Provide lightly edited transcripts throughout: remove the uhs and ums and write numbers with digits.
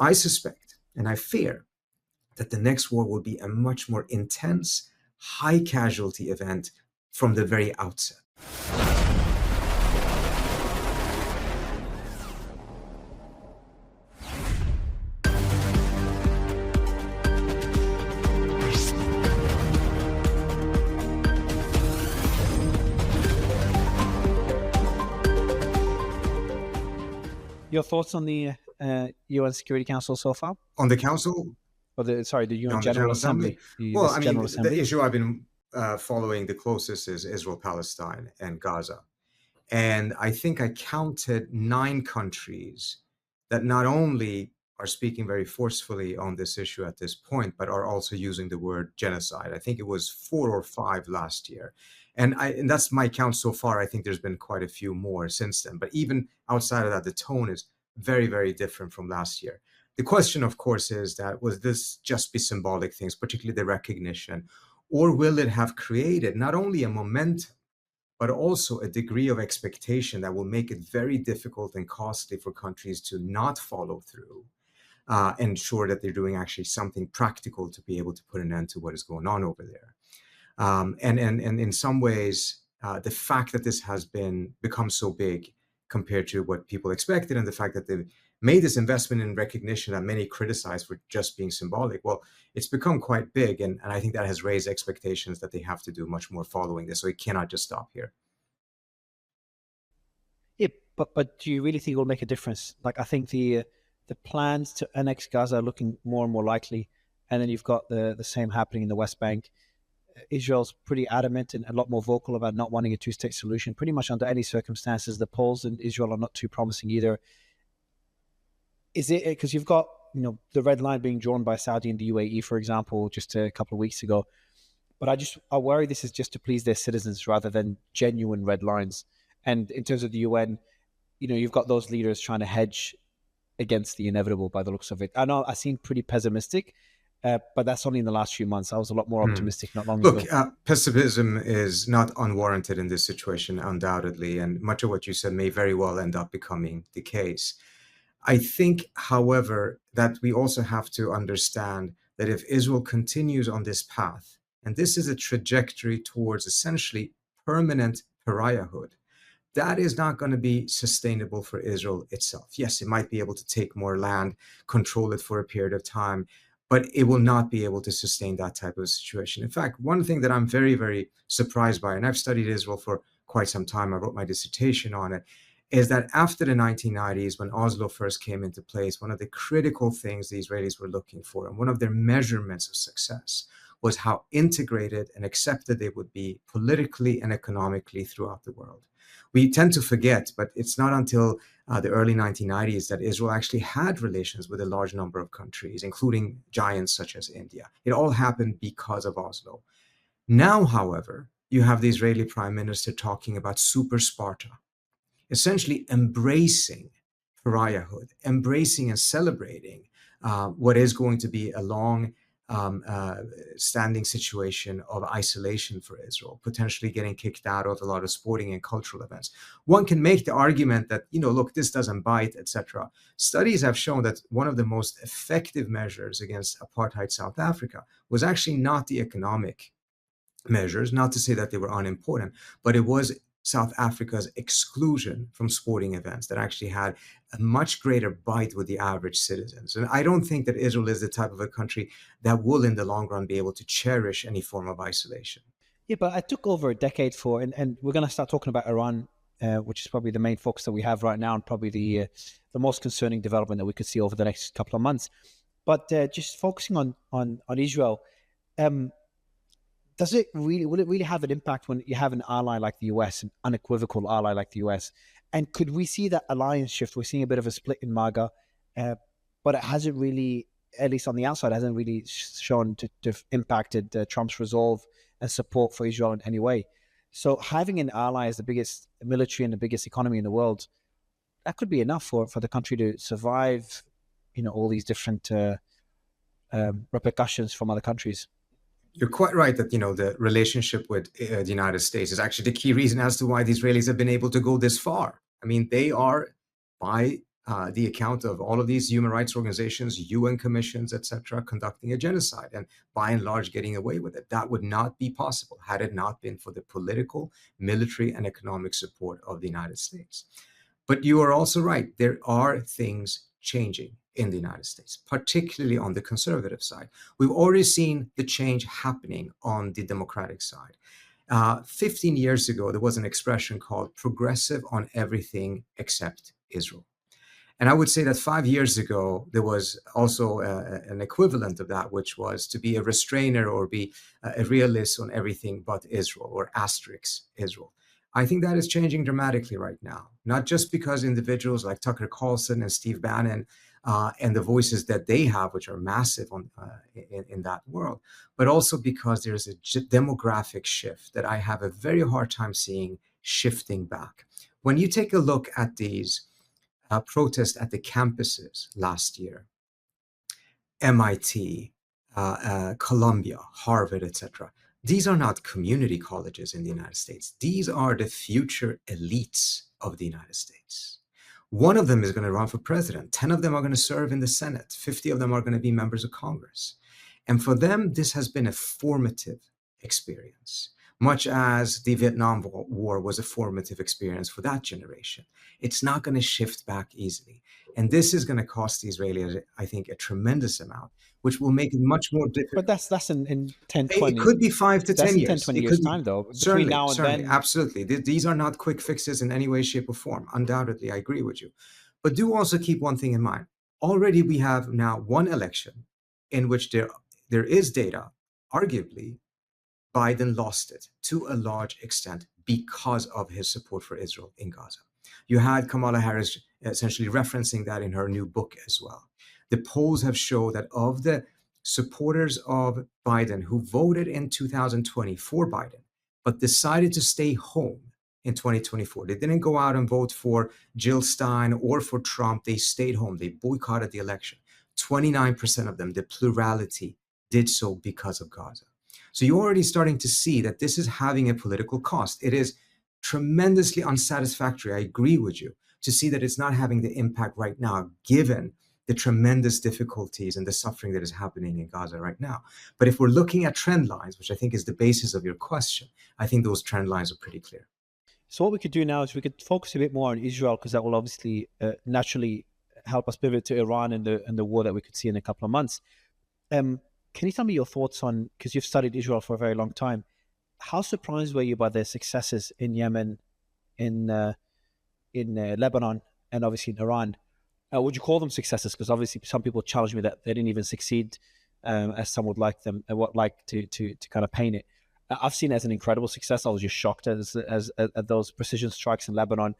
I suspect and I fear that the next war will be a much more intense, high casualty event from the very outset. Your thoughts on the UN Security Council so far? On the Council? Or the UN General Assembly? Well, I mean, the issue I've been following the closest is Israel-Palestine and Gaza. And I think I counted 9 countries that not only are speaking very forcefully on this issue at this point, but are also using the word genocide. I think it was 4 or 5 last year. And that's my count so far. I think there's been quite a few more since then. But even outside of that, the tone is very, very different from last year. The question, of course, is that was this just be symbolic things, particularly the recognition, or will it have created not only a momentum, but also a degree of expectation that will make it very difficult and costly for countries to not follow through, ensure that they're doing actually something practical to be able to put an end to what is going on over there. And in some ways, the fact that this has become so big compared to what people expected, and the fact that they've made this investment in recognition that many criticize for just being symbolic, well, it's become quite big. And I think that has raised expectations that they have to do much more following this. So it cannot just stop here. Yeah, but do you really think it will make a difference? Like, I think the plans to annex Gaza are looking more and more likely. And then you've got the same happening in the West Bank. Israel's pretty adamant and a lot more vocal about not wanting a two-state solution, pretty much under any circumstances. The polls in Israel are not too promising either. Is it because you've got, the red line being drawn by Saudi and the UAE, for example, just a couple of weeks ago? But I worry this is just to please their citizens rather than genuine red lines. And in terms of the UN, you've got those leaders trying to hedge against the inevitable by the looks of it. I know I seem pretty pessimistic, but that's only in the last few months. I was a lot more optimistic not long ago. Look, pessimism is not unwarranted in this situation, undoubtedly, and much of what you said may very well end up becoming the case. I think, however, that we also have to understand that if Israel continues on this path, and this is a trajectory towards essentially permanent pariahhood, that is not going to be sustainable for Israel itself. Yes, it might be able to take more land, control it for a period of time, but it will not be able to sustain that type of situation. In fact, one thing that I'm very, very surprised by, and I've studied Israel for quite some time, I wrote my dissertation on it, is that after the 1990s, when Oslo first came into place, one of the critical things the Israelis were looking for, and one of their measurements of success, was how integrated and accepted they would be politically and economically throughout the world. We tend to forget, but it's not until the early 1990s that Israel actually had relations with a large number of countries, including giants such as India. It all happened because of Oslo. Now, however, you have the Israeli prime minister talking about super Sparta, essentially embracing pariahhood, embracing and celebrating what is going to be a long standing situation of isolation for Israel, potentially getting kicked out of a lot of sporting and cultural events. One can make the argument that, look, this doesn't bite, etc. Studies have shown that one of the most effective measures against apartheid South Africa was actually not the economic measures, not to say that they were unimportant, but it was South Africa's exclusion from sporting events that actually had a much greater bite with the average citizens. And I don't think that Israel is the type of a country that will in the long run be able to cherish any form of isolation. Yeah, but it took over a decade and we're going to start talking about Iran, which is probably the main focus that we have right now and probably the most concerning development that we could see over the next couple of months. But just focusing on Israel, will it really have an impact when you have an ally like the US, an unequivocal ally like the US? And could we see that alliance shift? We're seeing a bit of a split in MAGA, but it hasn't really, at least on the outside, hasn't really shown to have impacted Trump's resolve and support for Israel in any way. So having an ally as the biggest military and the biggest economy in the world, that could be enough for the country to survive, all these different repercussions from other countries. You're quite right that, the relationship with the United States is actually the key reason as to why the Israelis have been able to go this far. I mean, they are, by the account of all of these human rights organizations, UN commissions, etc., conducting a genocide and by and large getting away with it. That would not be possible had it not been for the political, military, and economic support of the United States. But you are also right. There are things changing in the United States, particularly on the conservative side. We've already seen the change happening on the Democratic side. 15 years ago, there was an expression called progressive on everything except Israel. And I would say that 5 years ago, there was also an equivalent of that, which was to be a restrainer or be a realist on everything but Israel or asterisk Israel. I think that is changing dramatically right now, not just because individuals like Tucker Carlson and Steve Bannon and the voices that they have, which are massive in that world, but also because there's a demographic shift that I have a very hard time seeing shifting back. When you take a look at these protests at the campuses last year, MIT, Columbia, Harvard, etc. These are not community colleges in the United States. These are the future elites of the United States. One of them is going to run for president. 10 of them are going to serve in the Senate. 50 of them are going to be members of Congress. And for them, this has been a formative experience, much as the Vietnam War was a formative experience for that generation. It's not going to shift back easily. And this is going to cost the Israelis, I think, a tremendous amount, which will make it much more difficult. But that's in 10, It 20. could be 5 to That's 10 in 10, years. 20 It years could be, time, though. Between certainly, now and certainly, then. absolutely. These are not quick fixes in any way, shape, or form. Undoubtedly, I agree with you. But do also keep one thing in mind. Already we have now one election in which there is data, arguably, Biden lost it to a large extent because of his support for Israel in Gaza. You had Kamala Harris essentially referencing that in her new book as well. The polls have shown that of the supporters of Biden who voted in 2020 for Biden, but decided to stay home in 2024, they didn't go out and vote for Jill Stein or for Trump. They stayed home. They boycotted the election. 29% of them, the plurality, did so because of Gaza. So you're already starting to see that this is having a political cost. It is tremendously unsatisfactory, I agree with you, to see that it's not having the impact right now, given the tremendous difficulties and the suffering that is happening in Gaza right now. But if we're looking at trend lines, which I think is the basis of your question, I think those trend lines are pretty clear. So what we could do now is we could focus a bit more on Israel, because that will obviously naturally help us pivot to Iran and the war that we could see in a couple of months. Can you tell me your thoughts on, because you've studied Israel for a very long time, how surprised were you by their successes in Yemen, in Lebanon, and obviously in Iran? Would you call them successes? Because obviously some people challenge me that they didn't even succeed, as some would like them, to kind of paint it. I've seen it as an incredible success. I was just shocked at those precision strikes in Lebanon,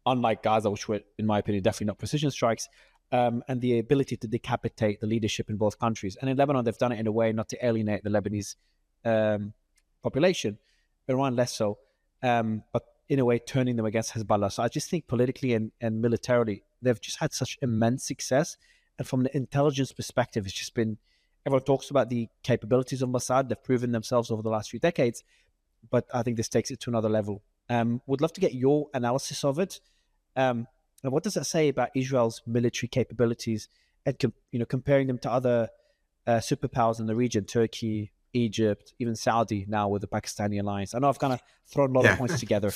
unlike Gaza, which were, in my opinion, definitely not precision strikes, and the ability to decapitate the leadership in both countries. And in Lebanon, they've done it in a way not to alienate the Lebanese population, Iran less so, but in a way turning them against Hezbollah. So I just think politically and militarily, they've just had such immense success. And from the intelligence perspective, it's just been, everyone talks about the capabilities of Mossad. They've proven themselves over the last few decades, but I think this takes it to another level. Would love to get your analysis of it. And what does that say about Israel's military capabilities, and comparing them to other superpowers in the region, Turkey, Egypt, even Saudi now with the Pakistani alliance? I know I've kind of thrown a lot of points together.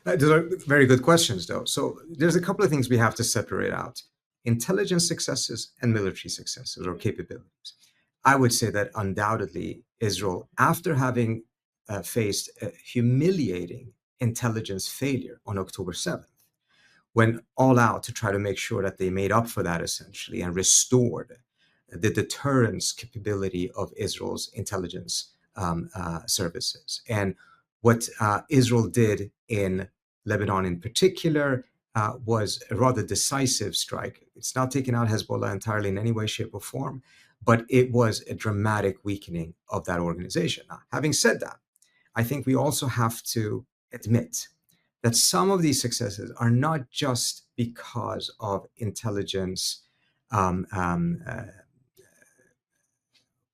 Those are very good questions, though. So there's a couple of things we have to separate out: intelligence successes and military successes or capabilities. I would say that undoubtedly Israel, after having faced a humiliating intelligence failure on October 7th, went all out to try to make sure that they made up for that essentially and restored the deterrence capability of Israel's intelligence services. And what Israel did in Lebanon in particular was a rather decisive strike. It's not taking out Hezbollah entirely in any way, shape, or form, but it was a dramatic weakening of that organization. Now, having said that, I think we also have to admit that some of these successes are not just because of intelligence,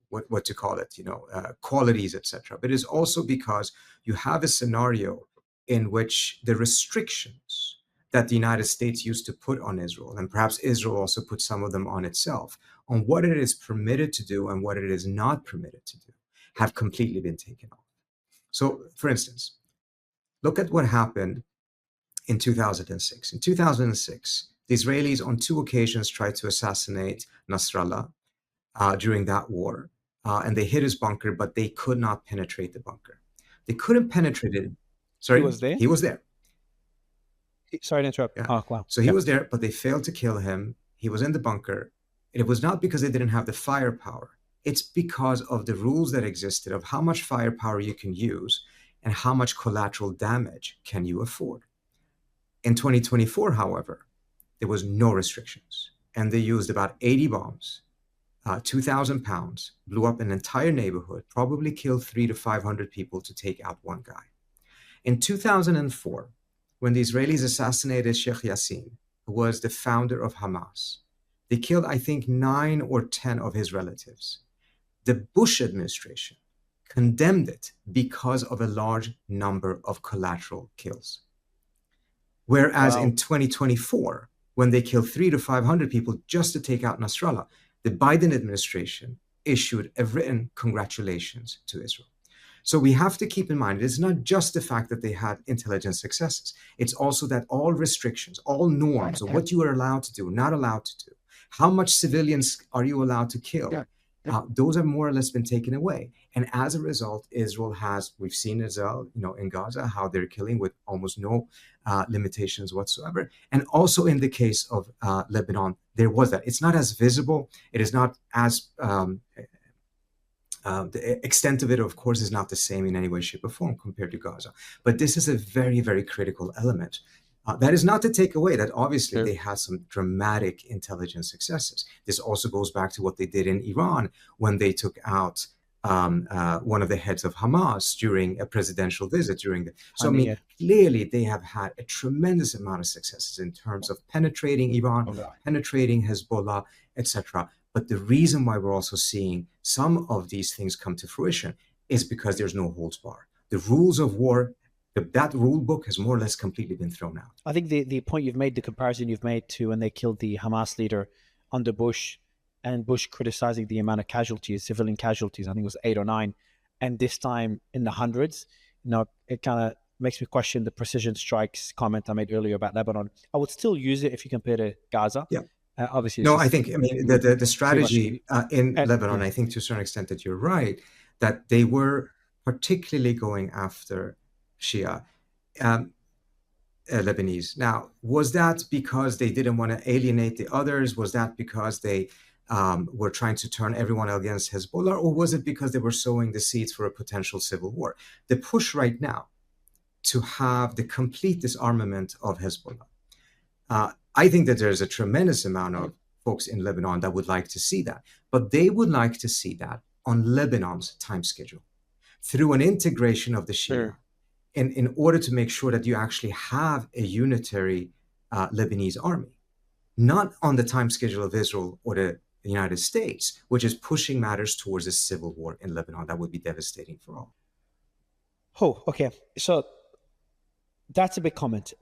what to call it, qualities, etc. But it's also because you have a scenario in which the restrictions that the United States used to put on Israel, and perhaps Israel also put some of them on itself, on what it is permitted to do and what it is not permitted to do, have completely been taken off. So, for instance, look at what happened in 2006. In 2006, the Israelis on two occasions tried to assassinate Nasrallah during that war, and they hit his bunker, but they could not penetrate the bunker. They couldn't penetrate it. He Sorry, was there. he was there. Sorry to interrupt. Yeah. Oh, wow. So he was there, but they failed to kill him. He was in the bunker. It was not because they didn't have the firepower. It's because of the rules that existed of how much firepower you can use and how much collateral damage can you afford. In 2024, however, there was no restrictions, and they used about 80 bombs, 2,000 pounds, blew up an entire neighborhood, probably killed 300 to 500 people to take out one guy. In 2004, when the Israelis assassinated Sheikh Yassin, who was the founder of Hamas, they killed, I think, 9 or 10 of his relatives. The Bush administration condemned it because of a large number of collateral kills. Whereas in 2024, when they killed 300 to 500 people just to take out Nasrallah, the Biden administration issued a written congratulations to Israel. So we have to keep in mind, it's not just the fact that they had intelligence successes. It's also that all restrictions, all norms of what you are allowed to do, not allowed to do, how much civilians are you allowed to kill, those have more or less been taken away. And as a result, Israel has, we've seen Israel, in Gaza, how they're killing with almost no limitations whatsoever. And also in the case of Lebanon, there was that. It's not as visible. It is not as, the extent of it, of course, is not the same in any way, shape, or form compared to Gaza. But this is a very, very critical element. That is not to take away that obviously they had some dramatic intelligence successes. This also goes back to what they did in Iran when they took out one of the heads of Hamas during a presidential visit. Clearly they have had a tremendous amount of successes in terms of penetrating Iran, penetrating Hezbollah, etc. But the reason why we're also seeing some of these things come to fruition is because there's no holds bar. The rules of war, that rule book has more or less completely been thrown out. I think the point you've made, the comparison you've made to when they killed the Hamas leader under Bush, and Bush criticizing the amount of casualties, civilian casualties, I think it was 8 or 9, and this time in the hundreds, it kind of makes me question the precision strikes comment I made earlier about Lebanon. I would still use it if you compare to Gaza. Yeah. Obviously, the strategy in Lebanon, I think to a certain extent that you're right, that they were particularly going after Shia Lebanese. Now, was that because they didn't want to alienate the others? Was that because they were trying to turn everyone against Hezbollah? Or was it because they were sowing the seeds for a potential civil war? The push right now to have the complete disarmament of Hezbollah, I think that there's a tremendous amount of folks in Lebanon that would like to see that, but they would like to see that on Lebanon's time schedule through an integration of the Shia in order to make sure that you actually have a unitary Lebanese army, not on the time schedule of Israel or the United States, which is pushing matters towards a civil war in Lebanon that would be devastating for all. Oh, okay. So that's a big comment.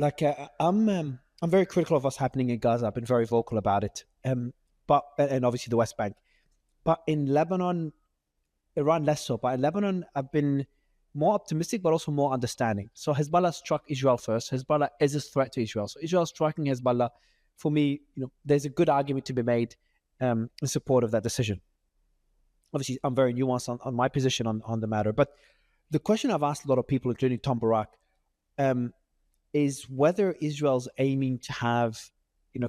I'm very critical of what's happening in Gaza. I've been very vocal about it. And obviously the West Bank. But in Lebanon, Iran less so. But in Lebanon, I've been more optimistic, but also more understanding. So Hezbollah struck Israel first. Hezbollah is a threat to Israel. So Israel striking Hezbollah, for me, there's a good argument to be made in support of that decision. Obviously, I'm very nuanced on my position on the matter. But the question I've asked a lot of people, including Tom Barak, is whether Israel's aiming to have,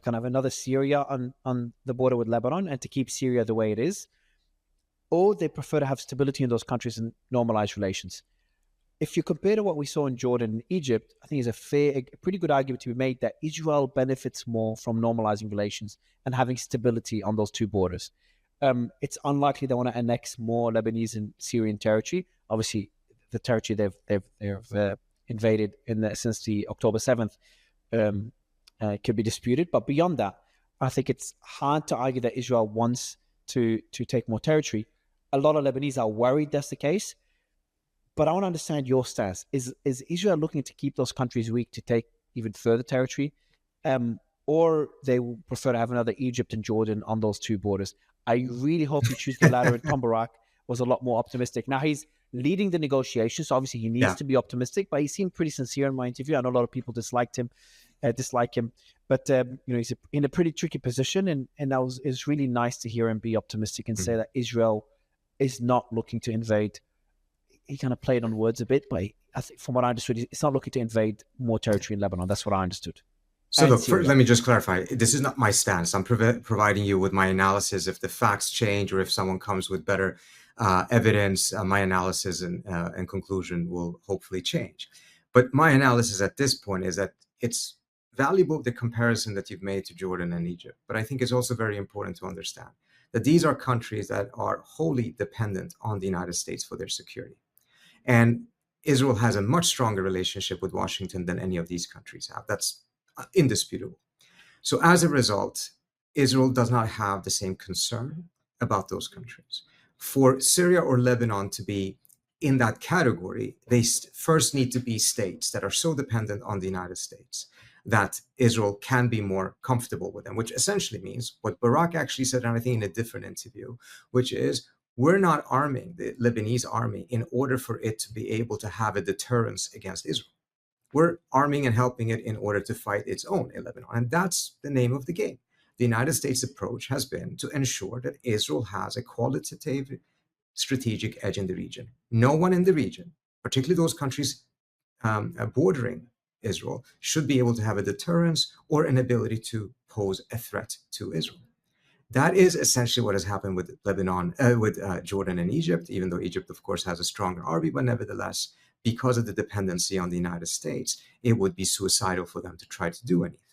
kind of another Syria on the border with Lebanon and to keep Syria the way it is, or they prefer to have stability in those countries and normalize relations. If you compare to what we saw in Jordan and Egypt, I think there's a pretty good argument to be made that Israel benefits more from normalizing relations and having stability on those two borders. It's unlikely they want to annex more Lebanese and Syrian territory. Obviously, the territory they've invaded since the October 7th could be disputed. But beyond that, I think it's hard to argue that Israel wants to take more territory. A lot of Lebanese are worried that's the case. But I want to understand your stance. Is Israel looking to keep those countries weak to take even further territory? or they will prefer to have another Egypt and Jordan on those two borders. I really hope you choose the latter. And Tom Barak was a lot more optimistic. Now he's leading the negotiations, so obviously he needs Yeah. to be optimistic, but he seemed pretty sincere in my interview. I know a lot of people dislike him, but he's in a pretty tricky position, and that was it's really nice to hear him be optimistic and say Mhm. that Israel is not looking to invade. He kind of played on words a bit, but I think from what I understood, it's not looking to invade more territory in Lebanon. That's what I understood. So And look, Syria. let me just clarify. This is not my stance. I'm providing you with my analysis. If the facts change or if someone comes with better evidence, my analysis and conclusion will hopefully change. But my analysis at this point is that it's valuable, the comparison that you've made to Jordan and Egypt. But I think it's also very important to understand that these are countries that are wholly dependent on the United States for their security. And Israel has a much stronger relationship with Washington than any of these countries have. That's indisputable. So as a result, Israel does not have the same concern about those countries. For Syria or Lebanon to be in that category, they first need to be states that are so dependent on the United States that Israel can be more comfortable with them, which essentially means what Barak actually said, and I think in a different interview, which is we're not arming the Lebanese army in order for it to be able to have a deterrence against Israel. We're arming and helping it in order to fight its own in Lebanon. And that's the name of the game. The United States approach has been to ensure that Israel has a qualitative strategic edge in the region. No one in the region, particularly those countries bordering Israel, should be able to have a deterrence or an ability to pose a threat to Israel. That is essentially what has happened with Lebanon, with Jordan and Egypt, even though Egypt, of course, has a stronger army, but nevertheless, because of the dependency on the United States, it would be suicidal for them to try to do anything.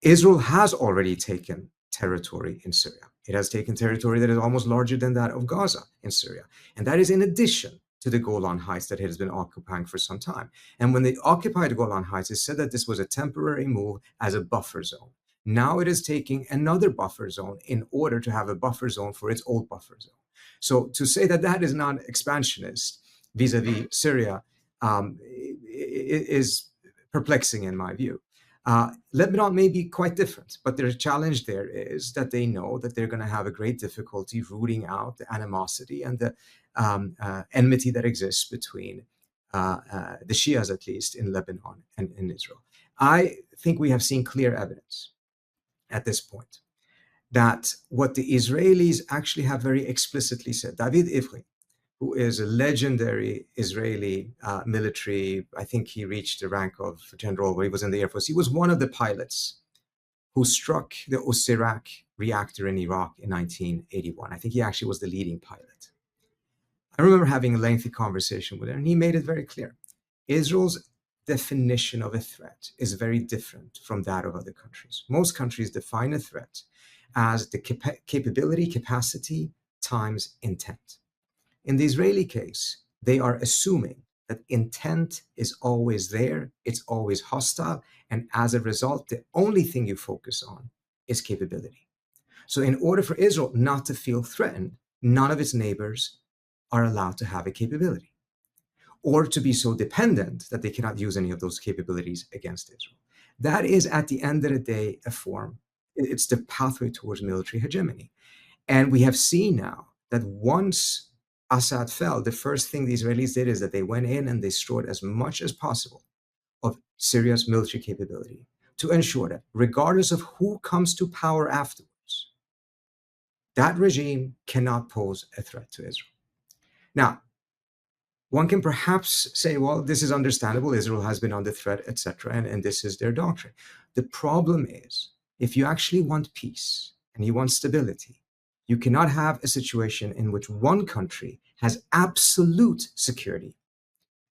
Israel has already taken territory in Syria. It has taken territory that is almost larger than that of Gaza in Syria. And that is in addition to the Golan Heights that it has been occupying for some time. And when they occupied the Golan Heights, it said that this was a temporary move as a buffer zone. Now it is taking another buffer zone in order to have a buffer zone for its old buffer zone. So to say that that is not expansionist vis-a-vis Syria is perplexing in my view. Lebanon may be quite different, but their challenge there is that they know that they're going to have a great difficulty rooting out the animosity and the enmity that exists between the Shias, at least in Lebanon and in Israel. I think we have seen clear evidence at this point that what the Israelis actually have very explicitly said, David Ivri, who is a legendary Israeli military. I think he reached the rank of general where he was in the Air Force. He was one of the pilots who struck the Osirak reactor in Iraq in 1981. I think he actually was the leading pilot. I remember having a lengthy conversation with him, and he made it very clear. Israel's definition of a threat is very different from that of other countries. Most countries define a threat as the capability, capacity times intent. In the Israeli case, they are assuming that intent is always there, it's always hostile, and as a result, the only thing you focus on is capability. So, in order for Israel not to feel threatened, none of its neighbors are allowed to have a capability or to be so dependent that they cannot use any of those capabilities against Israel. That is, at the end of the day, a form, it's the pathway towards military hegemony. And we have seen now that once Assad fell, the first thing the Israelis did is that they went in and destroyed as much as possible of Syria's military capability to ensure that, regardless of who comes to power afterwards, that regime cannot pose a threat to Israel. Now, one can perhaps say, well, this is understandable. Israel has been under threat, etc., and this is their doctrine. The problem is, if you actually want peace and you want stability, you cannot have a situation in which one country has absolute security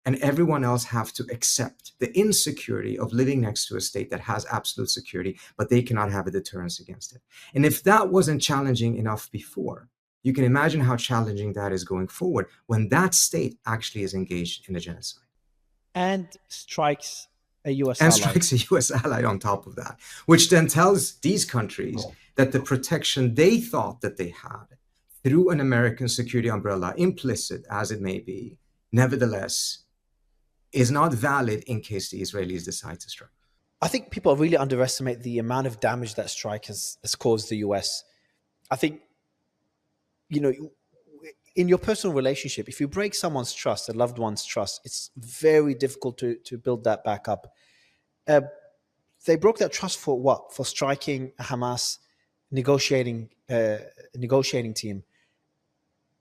and everyone else have to accept the insecurity of living next to a state that has absolute security, but they cannot have a deterrence against it. And if that wasn't challenging enough before, you can imagine how challenging that is going forward when that state actually is engaged in a genocide. And strikes a US And ally. strikes a US ally on top of that, which then tells these countries that the protection they thought that they had through an American security umbrella, implicit as it may be, nevertheless, is not valid in case the Israelis decide to strike. I think people really underestimate the amount of damage that strike has caused the US. I think, you know, in your personal relationship, if you break someone's trust, a loved one's trust, it's very difficult to build that back up. Uh, they broke that trust for what? For striking a Hamas negotiating negotiating team.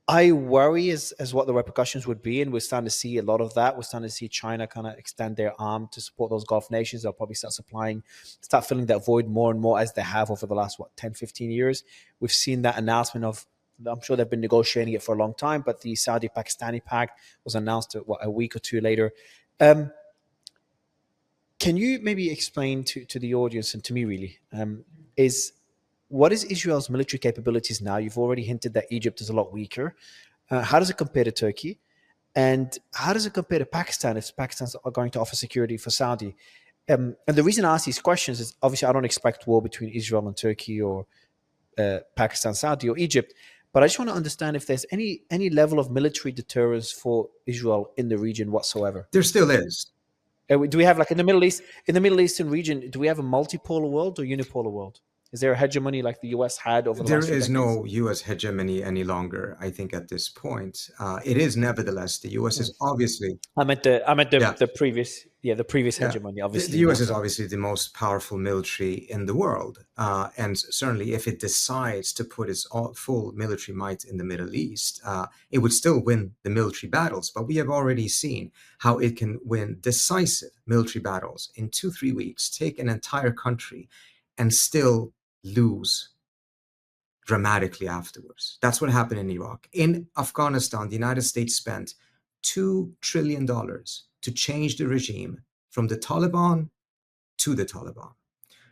I worry as what the repercussions would be, and we're starting to see a lot of that. We're starting to see China kind of extend their arm to support those Gulf nations. They'll probably start filling that void more and more as they have over the last, 10, 15 years. We've seen that announcement of, I'm sure they've been negotiating it for a long time, but the Saudi-Pakistani pact was announced a week or two later. Um, can you maybe explain to the audience and to me really, is what is Israel's military capabilities now? You've already hinted that Egypt is a lot weaker. How does it compare to Turkey? And how does it compare to Pakistan if Pakistan's are going to offer security for Saudi? And the reason I ask these questions is obviously I don't expect war between Israel and Turkey or Pakistan, Saudi, or Egypt. But I just want to understand if there's any level of military deterrence for Israel in the region whatsoever. There still is. Do we have, like, in the Middle Eastern region, do we have a multipolar world or unipolar world? Is there a hegemony like the US had over the There last few is decades? no US hegemony any longer, I think, at this point. It is nevertheless, the US is obviously, yeah, The previous, the previous yeah. hegemony, The obviously US not. is obviously the most powerful military in the world. And certainly, if it decides to put its full military might in the Middle East, it would still win the military battles. But we have already seen how it can win decisive military battles in 2, 3 weeks, take an entire country, and still lose dramatically afterwards. That's what happened in Iraq. In Afghanistan, the United States spent $2 trillion to change the regime from the Taliban to the Taliban.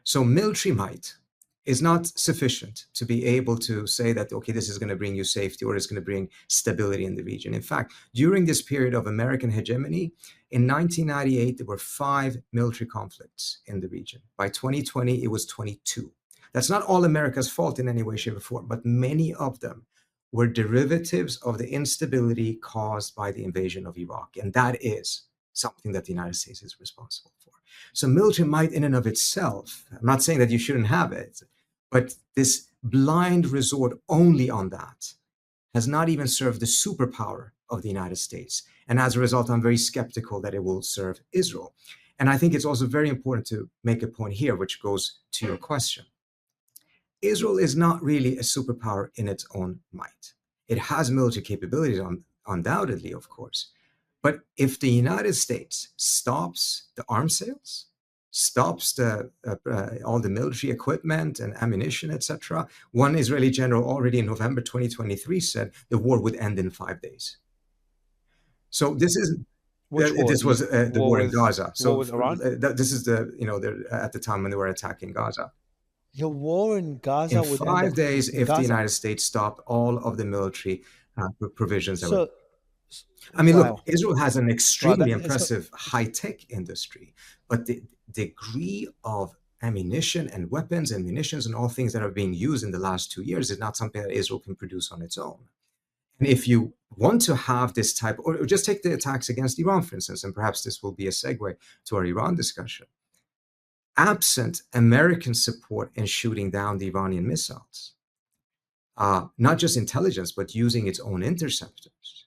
So military might is not sufficient to be able to say that, okay, this is going to bring you safety or it's going to bring stability in the region. In fact, during this period of American hegemony, in 1998, there were 5 military conflicts in the region. By 2020, it was 22. That's not all America's fault in any way, shape, or form, but many of them were derivatives of the instability caused by the invasion of Iraq. And that is something that the United States is responsible for. So military might in and of itself, I'm not saying that you shouldn't have it, but this blind resort only on that has not even served the superpower of the United States. And as a result, I'm very skeptical that it will serve Israel. And I think it's also very important to make a point here, which goes to your question. Israel is not really a superpower in its own might. It has military capabilities, undoubtedly, of course. But if the United States stops the arms sales, stops all the military equipment and ammunition, etc., one Israeli general already in November 2023 said the war would end in 5 days. So this is Which war? this was the war in Gaza. War So with Iran? this is at the time when they were attacking Gaza. The war in Gaza In would end 5 days, in if the Gaza. United States stopped all of the military provisions that were. So, I mean, look, wow, Israel has an wow. extremely impressive high-tech industry, but the degree of ammunition and weapons and munitions and all things that are being used in the last 2 years is not something that Israel can produce on its own. And if you want to have this type, or just take the attacks against Iran, for instance, and perhaps this will be a segue to our Iran discussion. Absent American support in shooting down the Iranian missiles, not just intelligence, but using its own interceptors,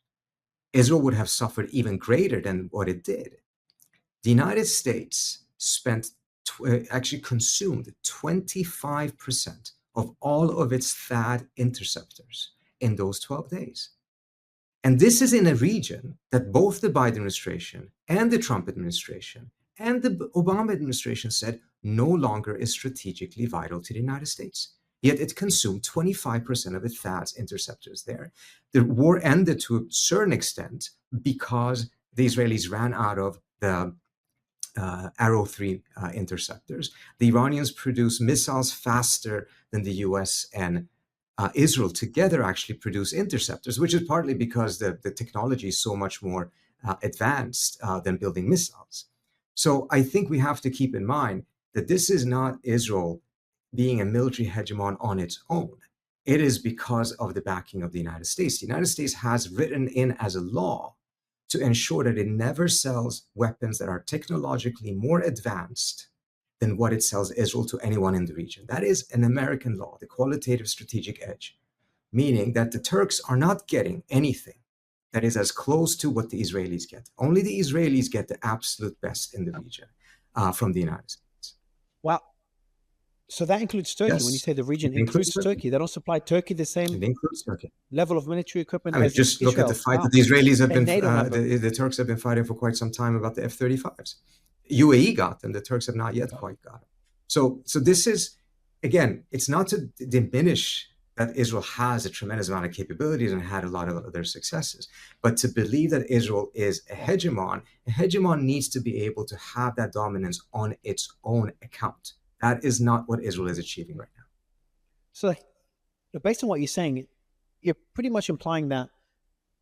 Israel would have suffered even greater than what it did. The United States actually consumed 25% of all of its THAAD interceptors in those 12 days. And this is in a region that both the Biden administration and the Trump administration and the Obama administration said no longer is strategically vital to the United States. Yet it consumed 25% of its THAAD interceptors there. The war ended to a certain extent because the Israelis ran out of the Arrow 3 interceptors. The Iranians produced missiles faster than the US and Israel together actually produce interceptors, which is partly because the technology is so much more advanced than building missiles. So I think we have to keep in mind that this is not Israel being a military hegemon on its own. It is because of the backing of the United States. The United States has written in as a law to ensure that it never sells weapons that are technologically more advanced than what it sells Israel to anyone in the region. That is an American law, the qualitative strategic edge, meaning that the Turks are not getting anything that is as close to what the Israelis get. Only the Israelis get the absolute best in the region from the United States. Wow. So that includes Turkey. When you Yes, say the region it includes includes Turkey. Turkey, they don't supply Turkey the same It includes Turkey. level of military equipment I mean, as just look at the Israel. fight Wow. that the Israelis have And been, NATO member. the Turks have been fighting for quite some time about the F-35s. UAE got them, the Turks have not yet quite got them. So this is, again, it's not to diminish that Israel has a tremendous amount of capabilities and had a lot of other successes, but to believe that Israel is a hegemon needs to be able to have that dominance on its own account. That is not what Israel is achieving right now. So based on what you're saying, you're pretty much implying that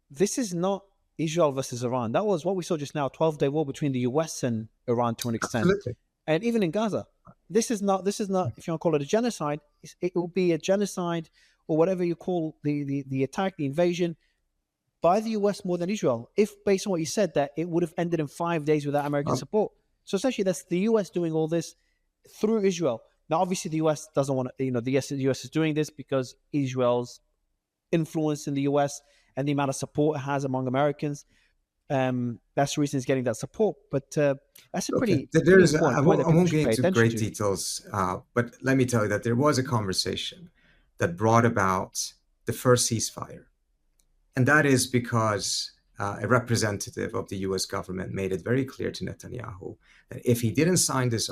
this is not Israel versus Iran. That was what we saw just now, a 12-day war between the US and Iran to an extent. Absolutely. And even in Gaza, this is not, if you want to call it a genocide, it will be a genocide or whatever you call the attack, the invasion by the US more than Israel. If based on what you said, that it would have ended in 5 days without American support. So essentially that's the US doing all this through Israel. Now, obviously the US doesn't want to, the US is doing this because Israel's influence in the US and the amount of support it has among Americans. That's the reason it's getting that support. But that's a pretty important point. I won't get into great details, but let me tell you that there was a conversation that brought about the first ceasefire. And that is because a representative of the US government made it very clear to Netanyahu that if he didn't sign this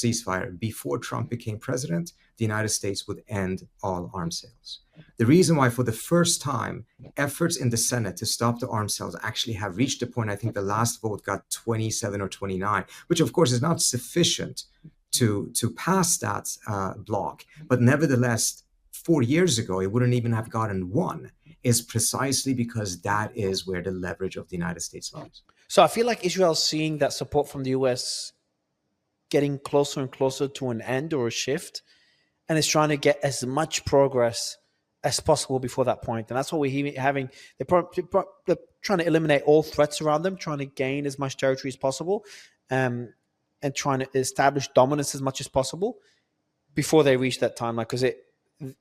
ceasefire before Trump became president, the United States would end all arms sales. The reason why, for the first time, efforts in the Senate to stop the arms sales actually have reached a point, I think the last vote got 27 or 29, which of course is not sufficient to pass that block. But nevertheless, 4 years ago, it wouldn't even have gotten one, is precisely because that is where the leverage of the United States lies. So I feel like Israel's seeing that support from the US getting closer and closer to an end or a shift, and is trying to get as much progress as possible before that point. And that's what we're having. They're trying to eliminate all threats around them, trying to gain as much territory as possible, and trying to establish dominance as much as possible before they reach that timeline, because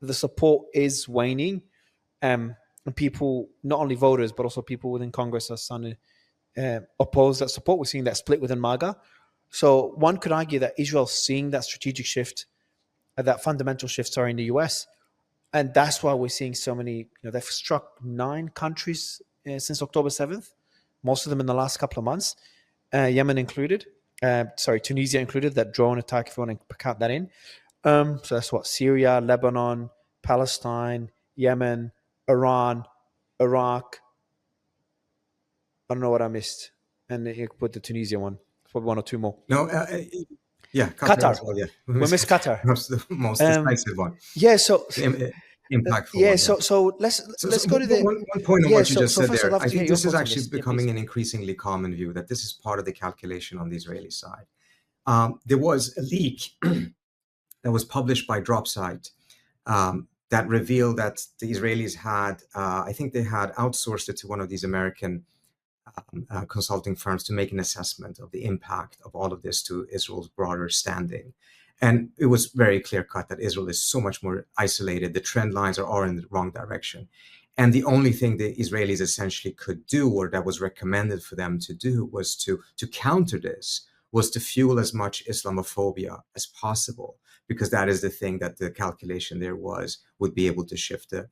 the support is waning, and people, not only voters, but also people within Congress are starting to oppose that support. We're seeing that split within MAGA. So one could argue that Israel's seeing that strategic shift, that fundamental shift, in the US. And that's why we're seeing so many, they've struck 9 countries since October 7th, most of them in the last couple of months, Yemen included, Tunisia included, that drone attack, if you want to count that in. So that's what, Syria, Lebanon, Palestine, Yemen, Iran, Iraq. I don't know what I missed. And you put the Tunisia one, probably 1 or 2 more. No, Qatar. Well, yeah. We missed Qatar. That's the most decisive one. Yeah, so impactful. Yeah, one, so let's go to the one point on what you just said there. I think this is actually this. becoming an increasingly common view, that this is part of the calculation on the Israeli side. There was a leak that was published by Dropsite that revealed that the Israelis had, I think they had outsourced it to one of these American consulting firms to make an assessment of the impact of all of this to Israel's broader standing. And it was very clear cut that Israel is so much more isolated. The trend lines are all in the wrong direction. And the only thing the Israelis essentially could do, or that was recommended for them to do, was to counter this, was to fuel as much Islamophobia as possible, because that is the thing that the calculation there would be able to shift the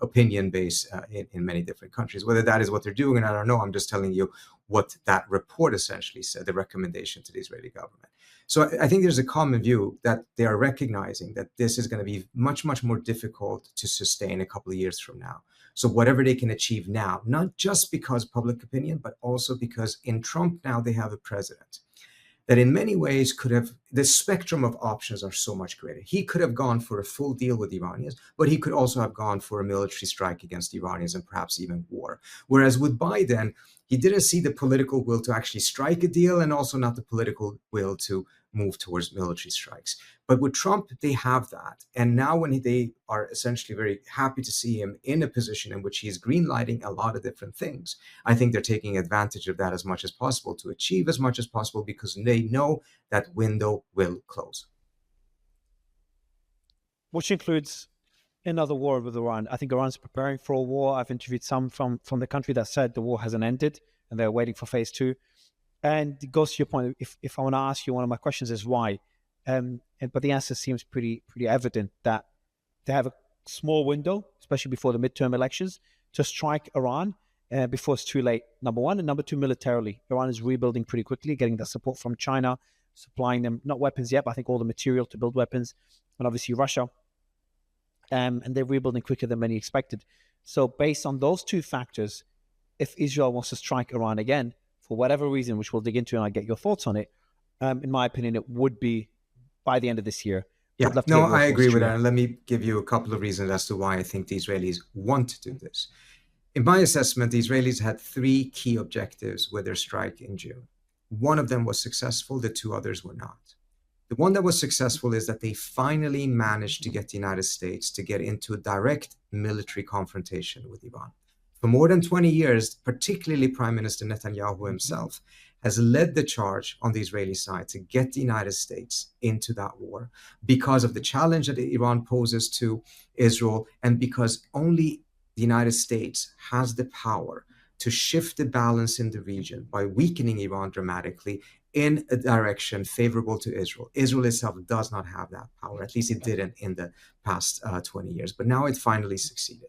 opinion base in many different countries. Whether that is what they're doing, and I don't know, I'm just telling you what that report essentially said, the recommendation to the Israeli government. So I think there's a common view that they are recognizing that this is going to be much, much more difficult to sustain a couple of years from now. So whatever they can achieve now, not just because of public opinion, but also because in Trump now they have a president that in many ways could have, the spectrum of options are so much greater. He could have gone for a full deal with the Iranians, but he could also have gone for a military strike against the Iranians and perhaps even war. Whereas with Biden, he didn't see the political will to actually strike a deal, and also not the political will to move towards military strikes. But with Trump, they have that. And now when they are essentially very happy to see him in a position in which he is greenlighting a lot of different things, I think they're taking advantage of that as much as possible to achieve as much as possible, because they know that window will close. Which includes another war with Iran. I think Iran's preparing for a war. I've interviewed some from the country that said the war hasn't ended and they're waiting for phase two. And it goes to your point. If I want to ask you, one of my questions is why. But the answer seems pretty evident that they have a small window, especially before the midterm elections, to strike Iran before it's too late. Number one, and number two, militarily, Iran is rebuilding pretty quickly, getting the support from China, supplying them not weapons yet, but I think all the material to build weapons, and obviously Russia. And they're rebuilding quicker than many expected. So based on those two factors, if Israel wants to strike Iran again, for whatever reason, which we'll dig into and I get your thoughts on it, in my opinion, it would be by the end of this year. Yeah, Would love to no, get your I thoughts, agree with Gio. that. And let me give you a couple of reasons as to why I think the Israelis want to do this. In my assessment, the Israelis had three key objectives with their strike in June. One of them was successful, the two others were not. The one that was successful is that they finally managed to get the United States to get into a direct military confrontation with Iran. For more than 20 years, particularly Prime Minister Netanyahu himself has led the charge on the Israeli side to get the United States into that war because of the challenge that Iran poses to Israel, and because only the United States has the power to shift the balance in the region by weakening Iran dramatically in a direction favorable to Israel. Israel itself does not have that power. At least it didn't in the past 20 years. But now it finally succeeded.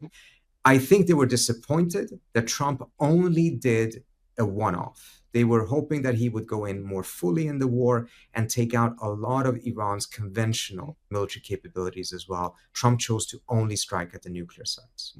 I think they were disappointed that Trump only did a one-off. They were hoping that he would go in more fully in the war and take out a lot of Iran's conventional military capabilities as well. Trump chose to only strike at the nuclear sites.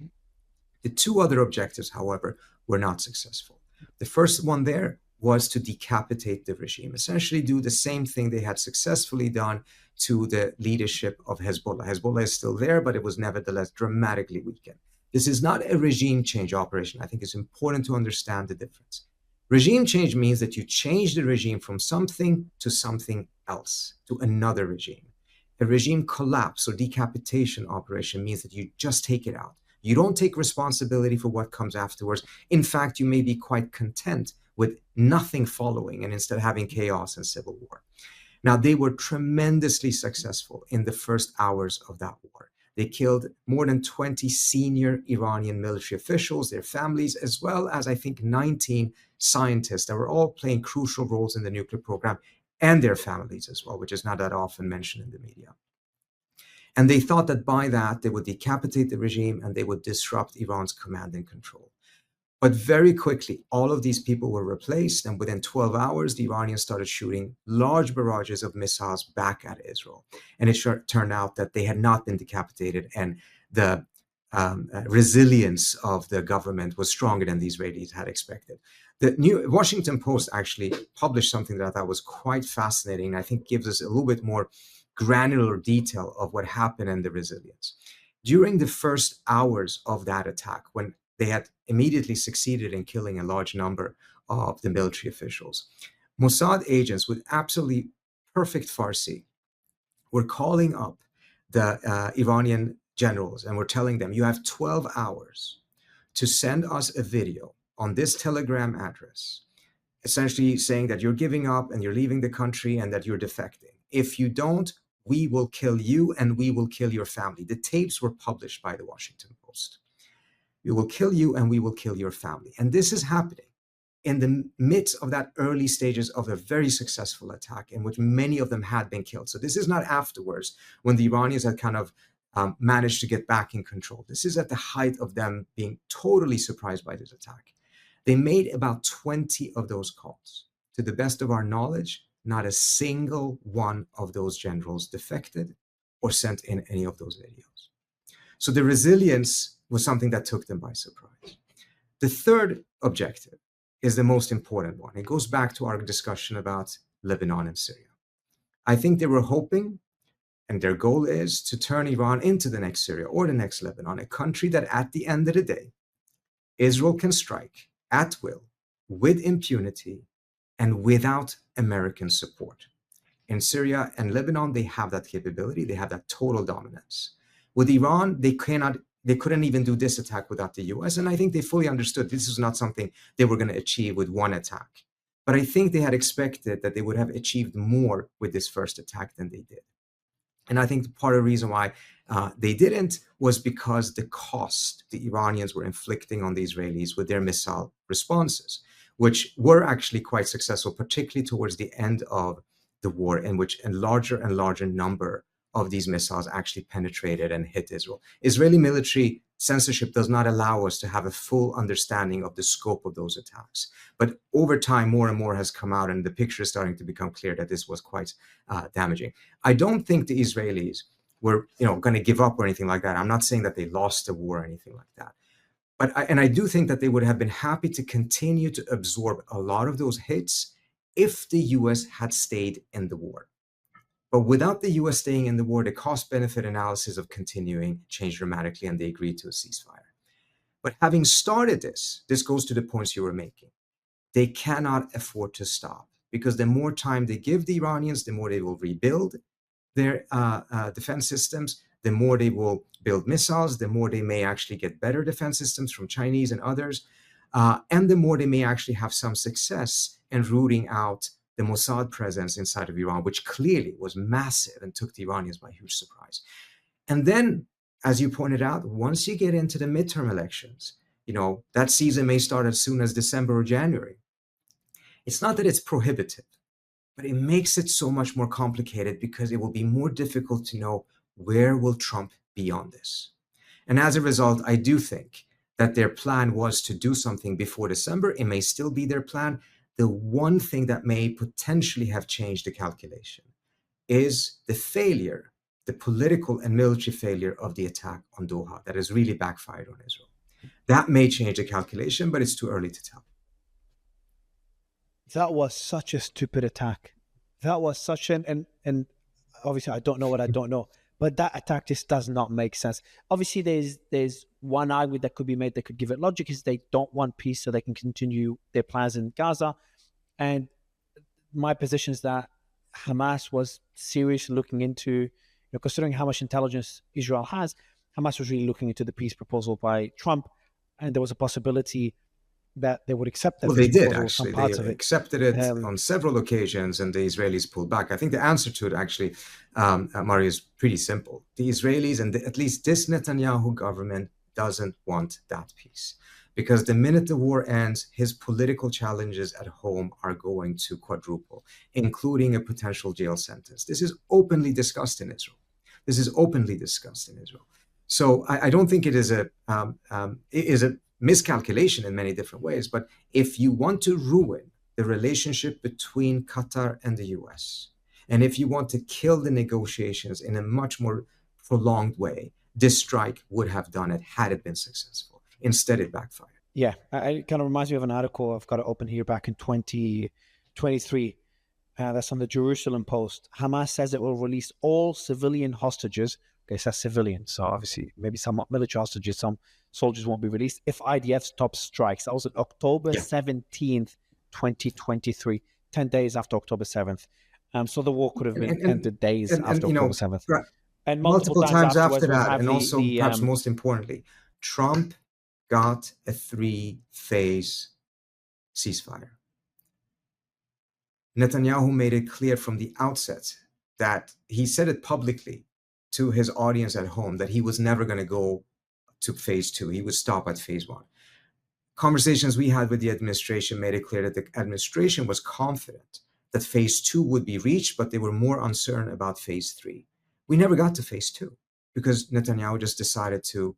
The two other objectives, however, were not successful. The first one there was to decapitate the regime, essentially do the same thing they had successfully done to the leadership of Hezbollah. Hezbollah is still there, but it was nevertheless dramatically weakened. This is not a regime change operation. I think it's important to understand the difference. Regime change means that you change the regime from something to something else, to another regime. A regime collapse or decapitation operation means that you just take it out. You don't take responsibility for what comes afterwards. In fact, you may be quite content with nothing following and instead having chaos and civil war. Now, they were tremendously successful in the first hours of that war. They killed more than 20 senior Iranian military officials, their families, as well as, I think, 19 scientists that were all playing crucial roles in the nuclear program, and their families as well, which is not that often mentioned in the media. And they thought that by that, they would decapitate the regime and they would disrupt Iran's command and control. But very quickly, all of these people were replaced. And within 12 hours, the Iranians started shooting large barrages of missiles back at Israel. And it turned out that they had not been decapitated. And the resilience of the government was stronger than the Israelis had expected. The Washington Post actually published something that I thought was quite fascinating, and I think gives us a little bit more granular detail of what happened and the resilience. During the first hours of that attack, when they had immediately succeeded in killing a large number of the military officials, Mossad agents with absolutely perfect Farsi were calling up the Iranian generals and were telling them, you have 12 hours to send us a video on this telegram address, essentially saying that you're giving up and you're leaving the country and that you're defecting. If you don't, we will kill you and we will kill your family. The tapes were published by the Washington Post. We will kill you and we will kill your family. And this is happening in the midst of that early stages of a very successful attack in which many of them had been killed. So this is not afterwards when the Iranians had kind of managed to get back in control. This is at the height of them being totally surprised by this attack. They made about 20 of those calls. To the best of our knowledge, not a single one of those generals defected or sent in any of those videos. So the resilience was something that took them by surprise. The third objective is the most important one. It goes back to our discussion about Lebanon and Syria. I think they were hoping, and their goal is, to turn Iran into the next Syria or the next Lebanon, a country that at the end of the day, Israel can strike at will, with impunity, and without American support. In Syria and Lebanon, they have that capability. They have that total dominance. With Iran, they couldn't even do this attack without the US. And I think they fully understood this is not something they were going to achieve with one attack. But I think they had expected that they would have achieved more with this first attack than they did. And I think part of the reason why they didn't was because the cost the Iranians were inflicting on the Israelis with their missile responses, which were actually quite successful, particularly towards the end of the war, in which a larger and larger number of these missiles actually penetrated and hit Israel. Israeli military censorship does not allow us to have a full understanding of the scope of those attacks. But over time, more and more has come out, and the picture is starting to become clear that this was quite damaging. I don't think the Israelis were, going to give up or anything like that. I'm not saying that they lost the war or anything like that. But I do think that they would have been happy to continue to absorb a lot of those hits if the US had stayed in the war. But without the US staying in the war, the cost-benefit analysis of continuing changed dramatically, and they agreed to a ceasefire. But having started this goes to the points you were making. They cannot afford to stop, because the more time they give the Iranians, the more they will rebuild their defense systems, the more they will build missiles, the more they may actually get better defense systems from Chinese and others, and the more they may actually have some success in rooting out the Mossad presence inside of Iran, which clearly was massive and took the Iranians by huge surprise. And then, as you pointed out, once you get into the midterm elections, that season may start as soon as December or January. It's not that it's prohibitive, but it makes it so much more complicated, because it will be more difficult to know where will Trump be on this. And as a result, I do think that their plan was to do something before December. It may still be their plan. The one thing that may potentially have changed the calculation is the political and military failure of the attack on Doha that has really backfired on Israel. That may change the calculation, but it's too early to tell. That was such a stupid attack. That was such and obviously I don't know what I don't know, but that attack just does not make sense. Obviously, there's one argument that could be made that could give it logic, is they don't want peace so they can continue their plans in Gaza. And my position is that Hamas was seriously looking into, considering how much intelligence Israel has, Hamas was really looking into the peace proposal by Trump, and there was a possibility that they would accept that. Well, they did, proposal, actually. some parts They of it. accepted it on several occasions, and the Israelis pulled back. I think the answer to it, actually, Mario, is pretty simple. The Israelis, and at least this Netanyahu government, doesn't want that peace. Because the minute the war ends, his political challenges at home are going to quadruple, including a potential jail sentence. This is openly discussed in Israel. So I don't think it is a miscalculation in many different ways. But if you want to ruin the relationship between Qatar and the US, and if you want to kill the negotiations in a much more prolonged way, this strike would have done it had it been successful. Instead, it backfired. Yeah, it kind of reminds me of an article I've got it open here back in 2023. That's on the Jerusalem Post. Hamas says it will release all civilian hostages. Okay, it says civilian, so obviously maybe some military hostages, some soldiers won't be released if IDF stops strikes. That was on October 17th, 2023, 10 days after October 7th. So the war could have been ended days after October 7th. Right. And multiple times after that, and also perhaps most importantly, Trump got a 3-phase ceasefire. Netanyahu made it clear from the outset that he said it publicly to his audience at home that he was never going to go to phase 2. He would stop at phase 1. Conversations we had with the administration made it clear that the administration was confident that phase 2 would be reached, but they were more uncertain about phase 3. We never got to phase 2 because Netanyahu just decided to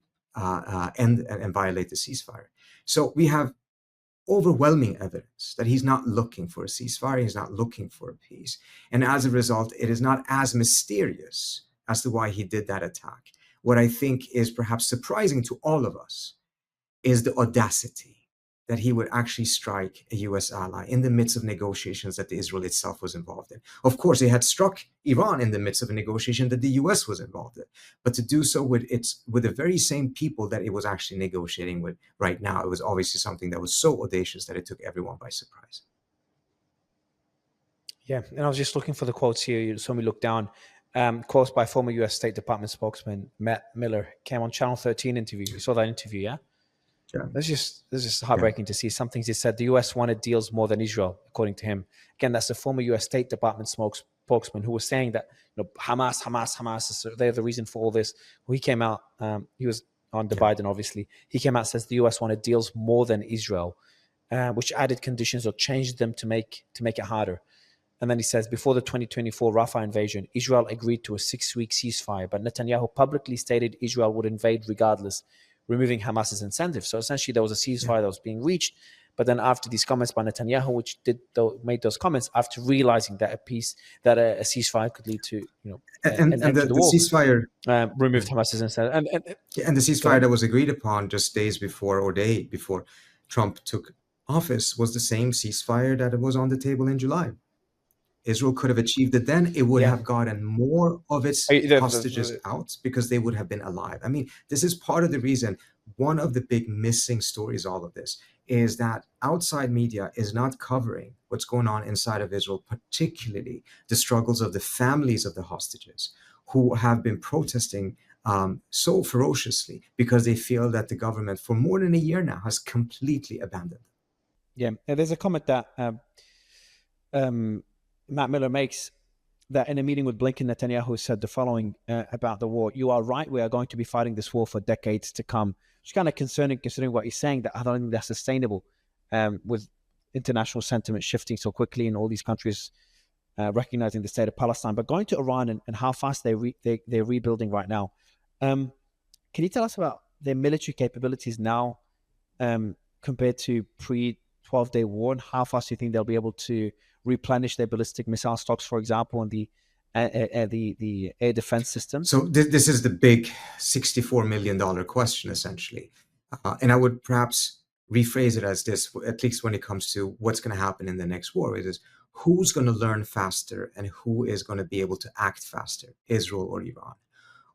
end and violate the ceasefire. So we have overwhelming evidence that he's not looking for a ceasefire, he's not looking for a peace. And as a result, it is not as mysterious as to why he did that attack. What I think is perhaps surprising to all of us is the audacity that he would actually strike a US ally in the midst of negotiations that Israel itself was involved in. Of course, he had struck Iran in the midst of a negotiation that the US was involved in, but to do so with the very same people that it was actually negotiating with right now, it was obviously something that was so audacious that it took everyone by surprise. Yeah, and I was just looking for the quotes here. You saw me look down. Quotes by former U.S. State Department spokesman Matt Miller came on Channel 13 interview. You saw that interview, yeah? Yeah, That's just yeah, heartbreaking to see. Some things he said the U.S. wanted deals more than Israel, according to him. Again, that's the former U.S. State Department spokesman who was saying that Hamas, they're the reason for all this. Well, he came out. He was on the yeah. Biden, obviously. He came out and says the U.S. wanted deals more than Israel, which added conditions or changed them to make it harder. And then he says, before the 2024 Rafah invasion, Israel agreed to a 6-week ceasefire, but Netanyahu publicly stated Israel would invade regardless, removing Hamas's incentive. So essentially, there was a Yeah. ceasefire that was being reached. But then after these comments by Netanyahu, which made those comments after realizing that a ceasefire could lead to an And end to the the war, ceasefire, removed yeah. Hamas's incentive. And Yeah, and the go ceasefire ahead. that was agreed upon just days before or day before Trump took office was the same ceasefire that was on the table in July. Israel could have achieved it then. It would Yeah. have gotten more of its hostages out because they would have been alive. I mean, this is part of the reason. One of the big missing stories, all of this, is that outside media is not covering what's going on inside of Israel, particularly the struggles of the families of the hostages who have been protesting so ferociously because they feel that the government, for more than a year now, has completely abandoned them. Yeah. And there's a comment that um, Matt Miller makes, that in a meeting with Blinken, Netanyahu said the following about the war: "You are right. We are going to be fighting this war for decades to come." It's kind of concerning, considering what he's saying. That I don't think that's sustainable, with international sentiment shifting so quickly in all these countries recognizing the state of Palestine. But going to Iran and how fast they're rebuilding right now. Can you tell us about their military capabilities now, compared to pre 12-day war, and how fast do you think they'll be able to replenish their ballistic missile stocks, for example, and the air defense systems? So this is the big $64 million question, essentially. And I would perhaps rephrase it as this, at least when it comes to what's going to happen in the next war. It is who's going to learn faster and who is going to be able to act faster, Israel or Iran?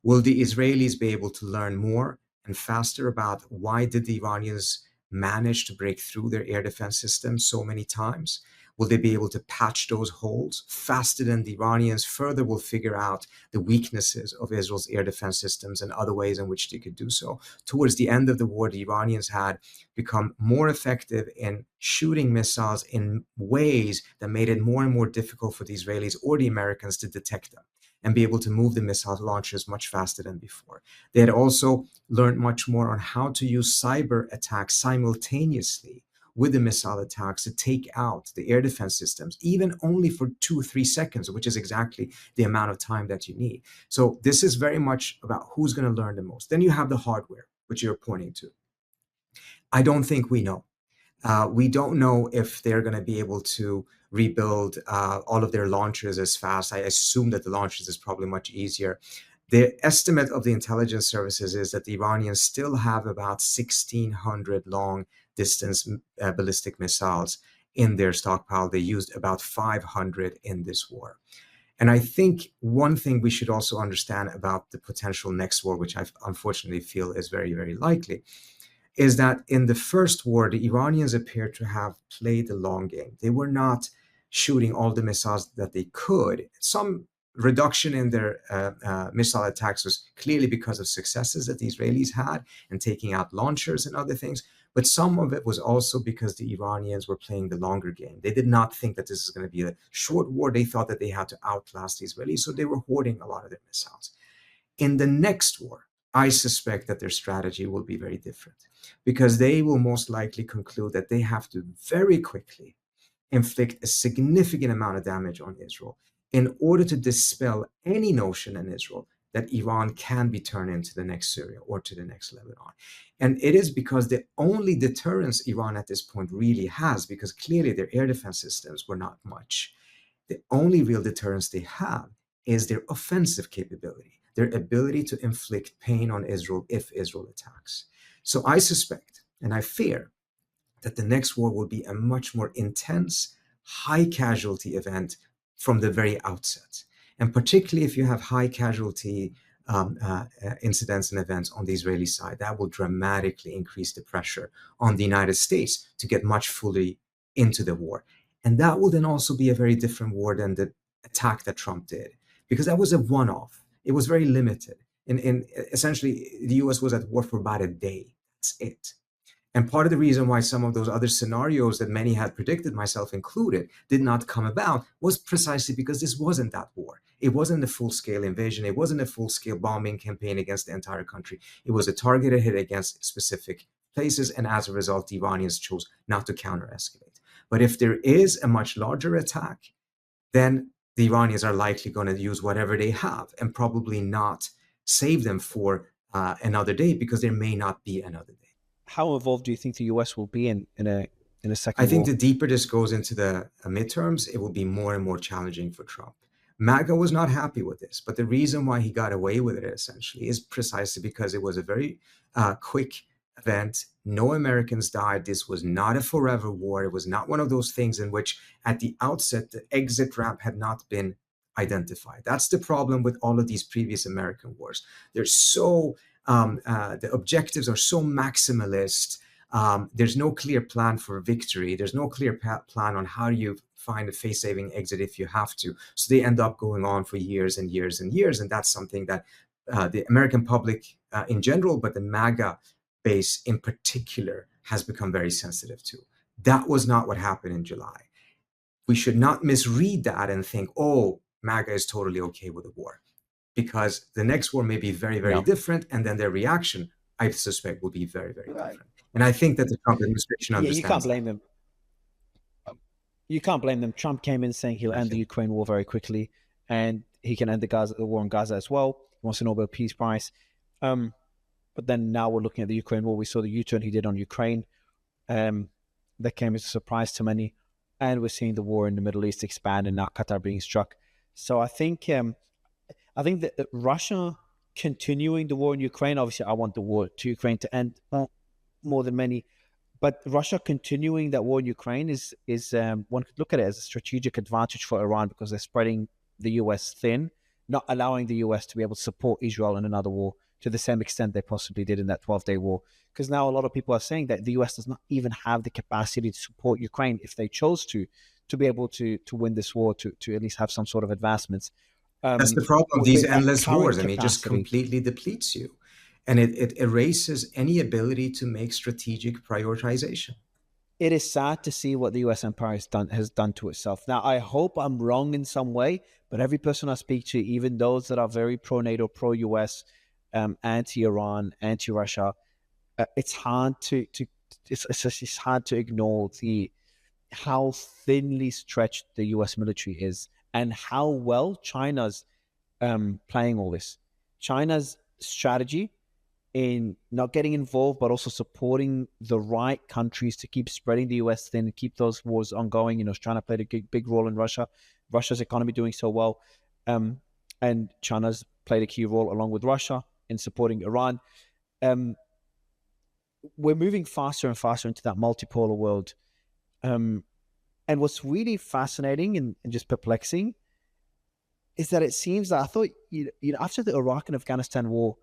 Will the Israelis be able to learn more and faster about why did the Iranians manage to break through their air defense system so many times? Will they be able to patch those holes faster than the Iranians? Further, will figure out the weaknesses of Israel's air defense systems and other ways in which they could do so. Towards the end of the war, the Iranians had become more effective in shooting missiles in ways that made it more and more difficult for the Israelis or the Americans to detect them and be able to move the missile launchers much faster than before. They had also learned much more on how to use cyber attacks simultaneously with the missile attacks to take out the air defense systems, even only for 2 or 3 seconds, which is exactly the amount of time that you need. So this is very much about who's going to learn the most. Then you have the hardware, which you're pointing to. I don't think we know. We don't know if they're going to be able to rebuild all of their launchers as fast. I assume that the launchers is probably much easier. The estimate of the intelligence services is that the Iranians still have about 1,600 long distance ballistic missiles in their stockpile. They used about 500 in this war. And I think one thing we should also understand about the potential next war, which I unfortunately feel is very, very likely, is that in the first war, the Iranians appear to have played the long game. They were not shooting all the missiles that they could. Some reduction in their missile attacks was clearly because of successes that the Israelis had and taking out launchers and other things. But some of it was also because the Iranians were playing the longer game. They did not think that this is going to be a short war. They thought that they had to outlast the Israelis, so they were hoarding a lot of their missiles. In the next war, I suspect that their strategy will be very different because they will most likely conclude that they have to very quickly inflict a significant amount of damage on Israel in order to dispel any notion in Israel that Iran can be turned into the next Syria or to the next Lebanon. And it is because the only deterrence Iran at this point really has, because clearly their air defense systems were not much, the only real deterrence they have is their offensive capability, their ability to inflict pain on Israel if Israel attacks. So I suspect and I fear that the next war will be a much more intense, high casualty event from the very outset. And particularly if you have high casualty incidents and events on the Israeli side, that will dramatically increase the pressure on the United States to get much fully into the war. And that will then also be a very different war than the attack that Trump did, because that was a one off. It was very limited. In essentially, the US was at war for about a day. That's it. And part of the reason why some of those other scenarios that many had predicted, myself included, did not come about was precisely because this wasn't that war. It wasn't a full scale invasion. It wasn't a full scale bombing campaign against the entire country. It was a targeted hit against specific places. And as a result, the Iranians chose not to counter escalate. But if there is a much larger attack, then the Iranians are likely going to use whatever they have and probably not save them for another day, because there may not be another day. How involved do you think the US will be in a I second think war? the deeper this goes into the midterms, it will be more and more challenging for Trump. MAGA was not happy with this, but the reason why he got away with it essentially is precisely because it was a very quick event. No Americans died. This was not a forever war. It was not one of those things in which, at the outset, the exit ramp had not been identified. That's the problem with all of these previous American wars. They're so the objectives are so maximalist. There's no clear plan for victory. There's no clear plan on how you find a face-saving exit if you have to. So they end up going on for years and years and years. And that's something that the American public in general, but the MAGA base in particular, has become very sensitive to. That was not what happened in July. We should not misread that and think, oh, MAGA is totally okay with the war, because the next war may be very, very Yeah. different. And then their reaction, I suspect, will be very, very Right. different. And I think that the Trump administration Yeah, you can't understands that. blame them. You can't blame them. Trump came in saying he'll end the Exactly. Ukraine war very quickly, and he can end the war in Gaza as well. He wants a Nobel Peace Prize. But then now we're looking at the Ukraine war. We saw the U-turn he did on Ukraine. That came as a surprise to many. And we're seeing the war in the Middle East expand, and now Qatar being struck. So I think that Russia continuing the war in Ukraine, obviously I want the war to Ukraine to end more than many, but Russia continuing that war in Ukraine is one could look at it as a strategic advantage for Iran, because they're spreading the US thin, not allowing the US to be able to support Israel in another war to the same extent they possibly did in that 12-day war. Because now a lot of people are saying that the US does not even have the capacity to support Ukraine if they chose to be able to win this war, to at least have some sort of advancements. That's the problem of these At endless current wars. I mean, it just capacity. completely depletes you. And it erases any ability to make strategic prioritization. It is sad to see what the US empire has done to itself. Now, I hope I'm wrong in some way, but every person I speak to, even those that are very pro NATO, pro US, anti Iran, anti Russia, it's hard to it's hard to ignore the how thinly stretched the US military is, and how well China's playing all this. China's strategy in not getting involved, but also supporting the right countries to keep spreading the US thin and keep those wars ongoing. Trying to play a big role in Russia's economy doing so well. Um, and China's played a key role along with Russia in supporting Iran. Um, we're moving faster and faster into that multipolar world. Um, and what's really fascinating and just perplexing is that it seems that I thought, after the Iraq and Afghanistan war,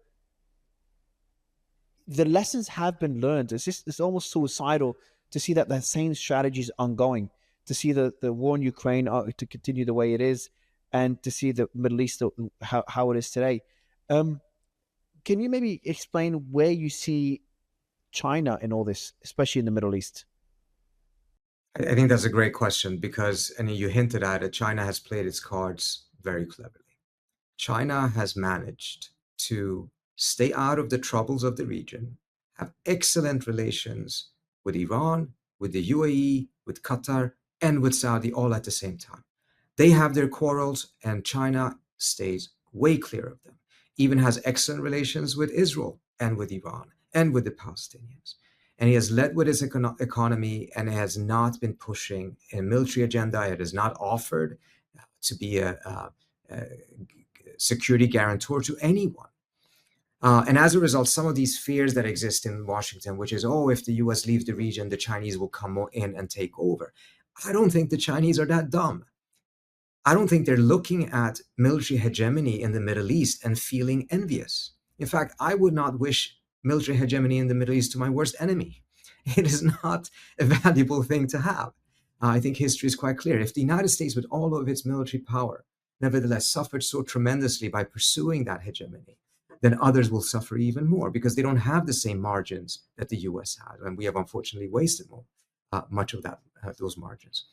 the lessons have been learned. It's almost suicidal to see that the same strategy is ongoing, to see the war in Ukraine to continue the way it is, and to see the Middle East how it is today. Um, can you maybe explain where you see China in all this, especially in the Middle East? I think that's a great question because, and you hinted at it, China has played its cards very cleverly. China has managed to stay out of the troubles of the region, have excellent relations with Iran, with the UAE, with Qatar, and with Saudi all at the same time. They have their quarrels, and China stays way clear of them. Even has excellent relations with Israel and with Iran and with the Palestinians. And he has led with his economy and has not been pushing a military agenda. It has not offered to be a security guarantor to anyone. And as a result, some of these fears that exist in Washington, which is, oh, if the US leaves the region, the Chinese will come in and take over. I don't think the Chinese are that dumb. I don't think they're looking at military hegemony in the Middle East and feeling envious. In fact, I would not wish military hegemony in the Middle East to my worst enemy. It is not a valuable thing to have. I think history is quite clear. If the United States, with all of its military power, nevertheless suffered so tremendously by pursuing that hegemony, then others will suffer even more because they don't have the same margins that the US had. And we have unfortunately wasted much of those margins.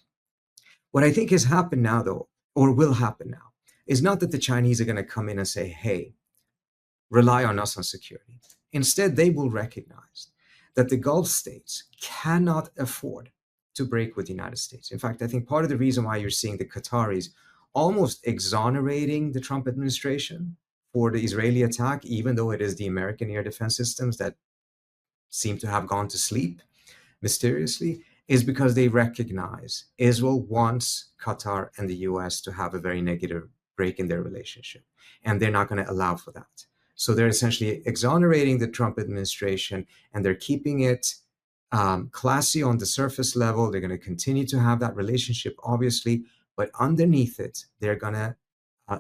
What I think has happened now, though, or will happen now, is not that the Chinese are going to come in and say, hey, rely on us on security. Instead, they will recognize that the Gulf states cannot afford to break with the United States. In fact, I think part of the reason why you're seeing the Qataris almost exonerating the Trump administration for the Israeli attack, even though it is the American air defense systems that seem to have gone to sleep mysteriously, is because they recognize Israel wants Qatar and the US to have a very negative break in their relationship, and they're not going to allow for that. So they're essentially exonerating the Trump administration, and they're keeping it classy on the surface level. They're going to continue to have that relationship, obviously, but underneath it, they're going to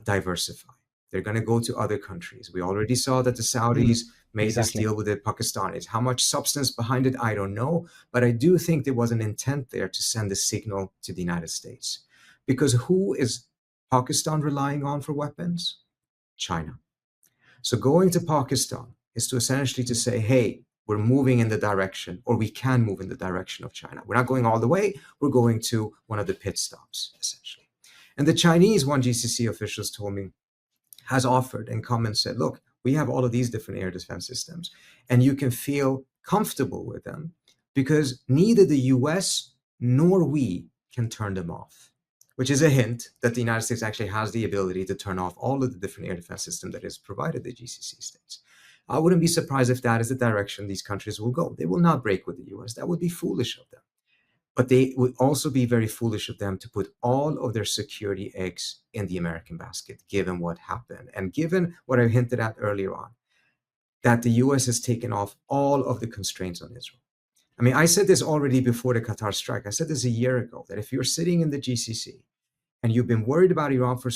diversify. They're going to go to other countries. We already saw that the Saudis made this deal with the Pakistanis. How much substance behind it, I don't know. But I do think there was an intent there to send a signal to the United States. Because who is Pakistan relying on for weapons? China. So going to Pakistan is to essentially to say, hey, we're moving in the direction, or we can move in the direction of China. We're not going all the way. We're going to one of the pit stops, essentially. And the Chinese, one GCC officials told me, has offered and come and said, look, we have all of these different air defense systems, and you can feel comfortable with them because neither the US nor we can turn them off, which is a hint that the United States actually has the ability to turn off all of the different air defense systems that is provided the GCC states. I wouldn't be surprised if that is the direction these countries will go. They will not break with the US. That would be foolish of them. But they would also be very foolish of them to put all of their security eggs in the American basket, given what happened. And given what I hinted at earlier on, that the US has taken off all of the constraints on Israel. I mean, I said this already before the Qatar strike. I said this a year ago, that if you're sitting in the GCC and you've been worried about Iran for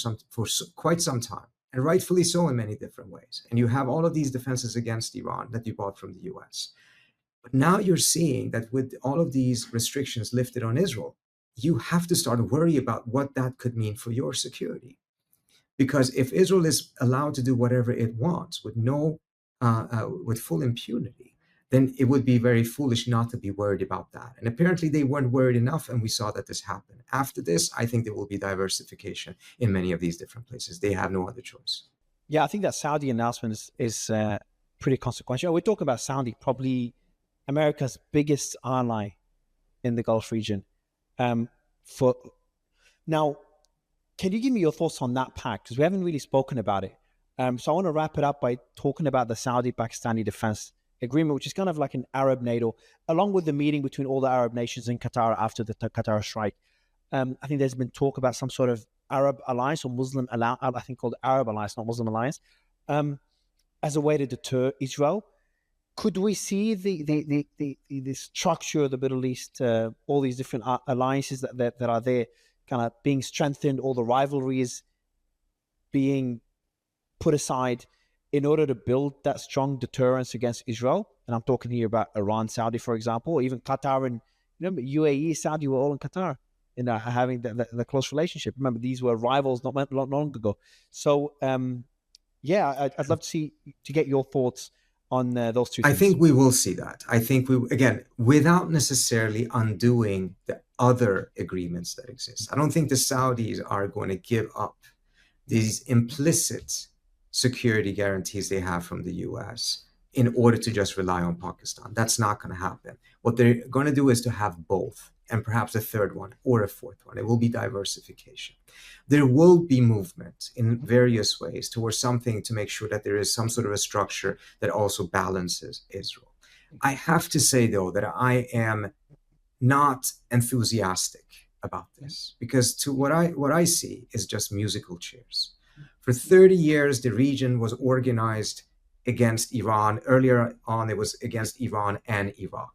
quite some time, and rightfully so in many different ways, and you have all of these defenses against Iran that you bought from the US, but now you're seeing that with all of these restrictions lifted on Israel, you have to start to worry about what that could mean for your security. Because if Israel is allowed to do whatever it wants with with full impunity, then it would be very foolish not to be worried about that. And apparently they weren't worried enough, and we saw that this happened. After this, I think there will be diversification in many of these different places. They have no other choice. Yeah, I think that Saudi announcement is pretty consequential. We're talking about Saudi, probably America's biggest ally in the Gulf region. For now, can you give me your thoughts on that pact? Because we haven't really spoken about it. So I want to wrap it up by talking about the Saudi-Pakistani defense agreement, which is kind of like an Arab NATO, along with the meeting between all the Arab nations in Qatar after the Qatar strike. I think there's been talk about some sort of Arab alliance or Muslim alliance, I think called Arab alliance, not Muslim alliance, as a way to deter Israel. Could we see the structure of the Middle East, all these different alliances that are there, kind of being strengthened, all the rivalries being put aside in order to build that strong deterrence against Israel? And I'm talking here about Iran, Saudi, for example, or even Qatar and UAE, Saudi were all in Qatar, having the close relationship. Remember, these were rivals not long ago. So, I'd love to get your thoughts on those two things. I think we will see that. I think again, without necessarily undoing the other agreements that exist. I don't think the Saudis are going to give up these implicit security guarantees they have from the US in order to just rely on Pakistan. That's not going to happen. What they're going to do is to have both, and perhaps a third one or a fourth one. It will be diversification. There will be movement in various ways towards something to make sure that there is some sort of a structure that also balances Israel. I have to say, though, that I am not enthusiastic about this, because to what I see is just musical chairs. For 30 years, the region was organized against Iran. Earlier on, it was against Iran and Iraq.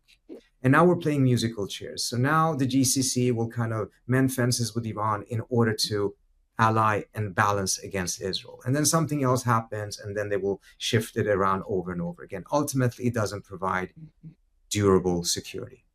And now we're playing musical chairs. So now the GCC will kind of mend fences with Iran in order to ally and balance against Israel. And then something else happens, and then they will shift it around over and over again. Ultimately, it doesn't provide durable security.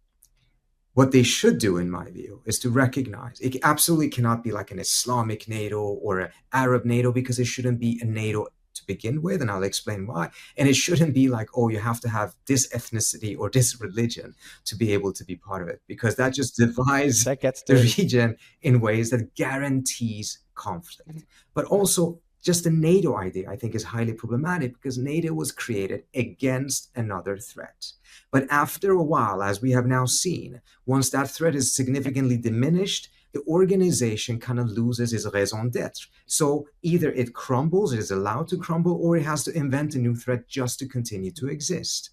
What they should do, in my view, is to recognize it absolutely cannot be like an Islamic NATO or an Arab NATO, because it shouldn't be a NATO to begin with, and I'll explain why. And it shouldn't be like, oh, you have to have this ethnicity or this religion to be able to be part of it, because that just divides That gets the dirty. region in ways that guarantees conflict. But also, just the NATO idea, I think, is highly problematic, because NATO was created against another threat. But after a while, as we have now seen, once that threat is significantly diminished, the organization kind of loses its raison d'etre. So either it crumbles, it is allowed to crumble, or it has to invent a new threat just to continue to exist.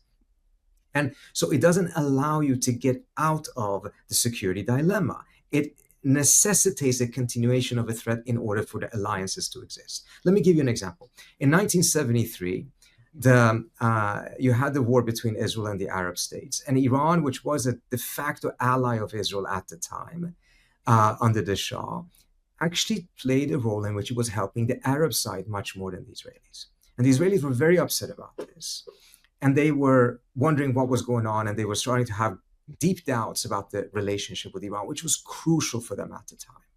And so it doesn't allow you to get out of the security dilemma. It necessitates a continuation of a threat in order for the alliances to exist. Let me give you an example. In 1973, you had the war between Israel and the Arab states, and Iran, which was a de facto ally of Israel at the time, under the Shah, actually played a role in which it was helping the Arab side much more than the Israelis. And the Israelis were very upset about this. And they were wondering what was going on, and they were starting to have deep doubts about the relationship with Iran, which was crucial for them at the time.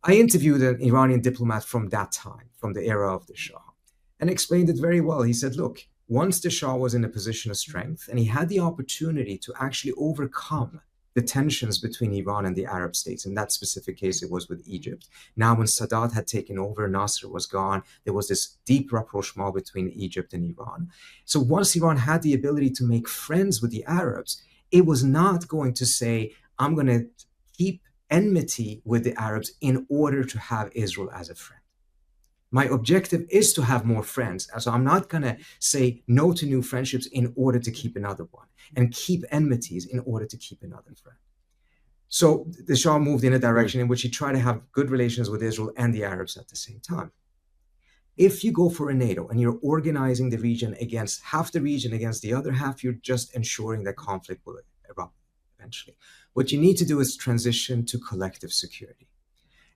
I interviewed an Iranian diplomat from that time, from the era of the Shah, and explained it very well. He said, look, once the Shah was in a position of strength and he had the opportunity to actually overcome the tensions between Iran and the Arab states. In that specific case, it was with Egypt. Now, when Sadat had taken over, Nasser was gone, there was this deep rapprochement between Egypt and Iran. So once Iran had the ability to make friends with the Arabs, it was not going to say, I'm going to keep enmity with the Arabs in order to have Israel as a friend. My objective is to have more friends. So I'm not going to say no to new friendships in order to keep another one, and keep enmities in order to keep another friend. So the Shah moved in a direction in which he tried to have good relations with Israel and the Arabs at the same time. If you go for a NATO and you're organizing the region against half the region against the other half, you're just ensuring that conflict will erupt eventually. What you need to do is transition to collective security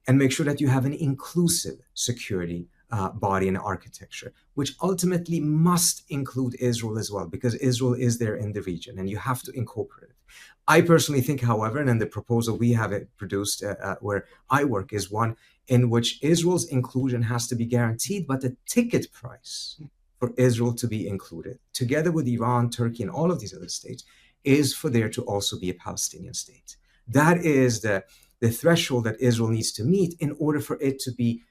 and make sure that you have an inclusive security body and architecture, which ultimately must include Israel as well, because Israel is there in the region and you have to incorporate it. I personally think, however, and the proposal we have produced where I work is one in which Israel's inclusion has to be guaranteed, but the ticket price for Israel to be included, together with Iran, Turkey, and all of these other states, is for there to also be a Palestinian state. That is the threshold that Israel needs to meet in order for it to be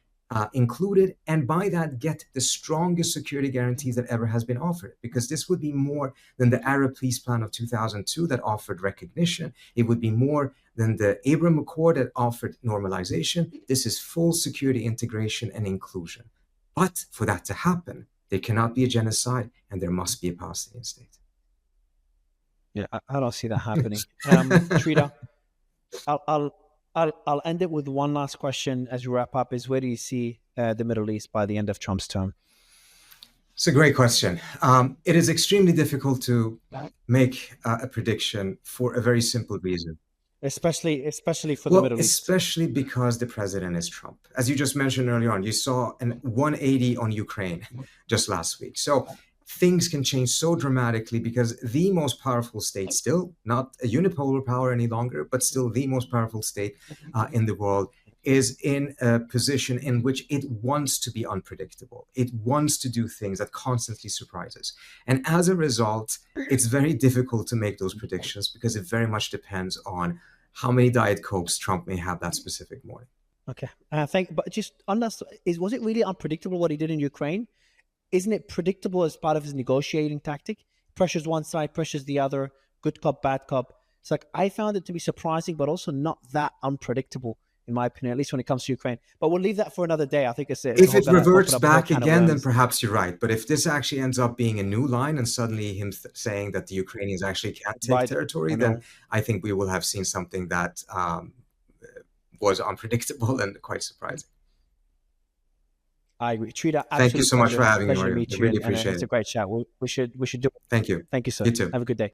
included, and by that get the strongest security guarantees that ever has been offered, because this would be more than the Arab Peace Plan of 2002 that offered recognition. It would be more than the Abraham Accord that offered normalization. This is full security integration and inclusion. But for that to happen, there cannot be a genocide, and there must be a Palestinian state. Yeah, I don't see that happening. Shrita, I'll end it with one last question as we wrap up: is where do you see the Middle East by the end of Trump's term? It's a great question. It is extremely difficult to make a prediction for a very simple reason. Especially for the Middle East. Especially because the president is Trump. As you just mentioned earlier on, you saw a 180 on Ukraine just last week. So things can change so dramatically because the most powerful state, still not a unipolar power any longer, but still the most powerful state in the world, is in a position in which it wants to be unpredictable. It wants to do things that constantly surprise us. And as a result, it's very difficult to make those predictions because it very much depends on how many Diet Cokes Trump may have that specific morning. Okay. But just unless, was it really unpredictable what he did in Ukraine? Isn't it predictable as part of his negotiating tactic? Pressures one side, pressures the other, good cop, bad cop. It's like, I found it to be surprising, but also not that unpredictable, in my opinion, at least when it comes to Ukraine. But we'll leave that for another day. I think it's if it reverts back again, then perhaps you're right. But if this actually ends up being a new line and suddenly him saying that the Ukrainians actually can't take territory, then I think we will have seen something that was unpredictable and quite surprising. I agree. Trita, thank you so much for having me. I really appreciate it. It's a great chat. We should do it. Thank you. Thank you, sir. You too. Have a good day.